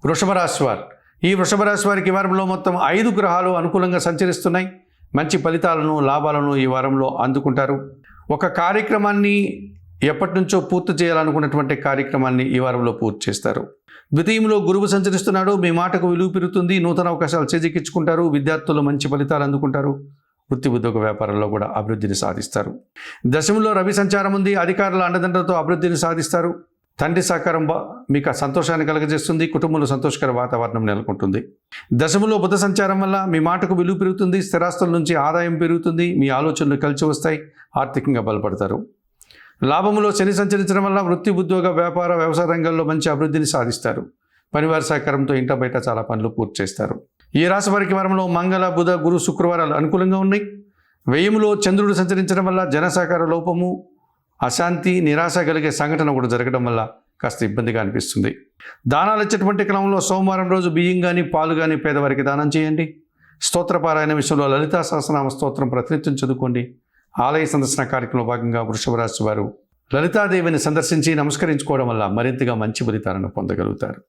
వృషభ రాశి వారు. ఈ వృషభ రాశి వారికి ఈ వారంలో మొత్తం 5 గ్రహాలు అనుకూలంగా సంచరిస్తున్నాయి. మంచి ఫలితాలను, లాభాలను ఈ వారంలో అందుకుంటారు. ఒక కార్యక్రమాన్ని ఎప్పటి నుంచో పూర్తి చేయాలనుకున్నటువంటి కార్యక్రమాన్ని ఈ వారంలో పూర్తి చేస్తారు. ద్వితీయంలో గురువు సంచరిస్తున్నాడు. మీ మాటకు విలువ పెరుగుతుంది. నూతన అవకాశాలు చేజిక్కించుకుంటారు. విద్యార్థులు మంచి ఫలితాలు అందుకుంటారు. వృత్తి ఉద్యోగ వ్యాపారంలో కూడా అభివృద్ధిని సాధిస్తారు. దశమంలో రవి సంచారం ఉంది. అధికారుల అండదండలతో అభివృద్ధిని సాధిస్తారు. తండ్రి సహకారం మీకు సంతోషాన్ని కలుగజేస్తుంది. కుటుంబంలో సంతోషకర వాతావరణం నెలకొంటుంది. దశమంలో బుధ సంచారం వల్ల మీ మాటకు విలువ పెరుగుతుంది. స్థిరాస్తుల నుంచి ఆదాయం పెరుగుతుంది. మీ ఆలోచనలు కలిసి వస్తాయి. ఆర్థికంగా బలపడతారు. లాభంలో శని సంచరించడం వల్ల వృత్తి ఉద్యోగ వ్యాపార వ్యవసాయ రంగాల్లో మంచి అభివృద్ధిని సాధిస్తారు. పనివారి సహకారంతో ఇంట బయట చాలా పనులు పూర్తి చేస్తారు. ఈ రాశి వారికి వారంలో మంగళ, బుధ, గురు, శుక్రవారాలు అనుకూలంగా ఉన్నాయి. వ్యయంలో చంద్రుడు సంచరించడం వల్ల జన సహకార లోపము, అశాంతి, నిరాశ కలిగే సంఘటన కూడా జరగడం వల్ల కాస్త ఇబ్బందిగా అనిపిస్తుంది. దానాలు ఇచ్చేటువంటి క్రమంలో సోమవారం రోజు బియ్యం కానీ పాలు కానీ పేదవారికి దానం చేయండి. స్తోత్రపారాయణ విషయంలో లలితా సహస్రనామ స్తోత్రం ప్రతినిత్యం చదువుకోండి. ఆలయ సందర్శన కార్యక్రమంలో భాగంగా వృషభ రాశి వారు లలితాదేవిని సందర్శించి నమస్కరించుకోవడం వల్ల మరింతగా మంచి ఫలితాలను పొందగలుగుతారు.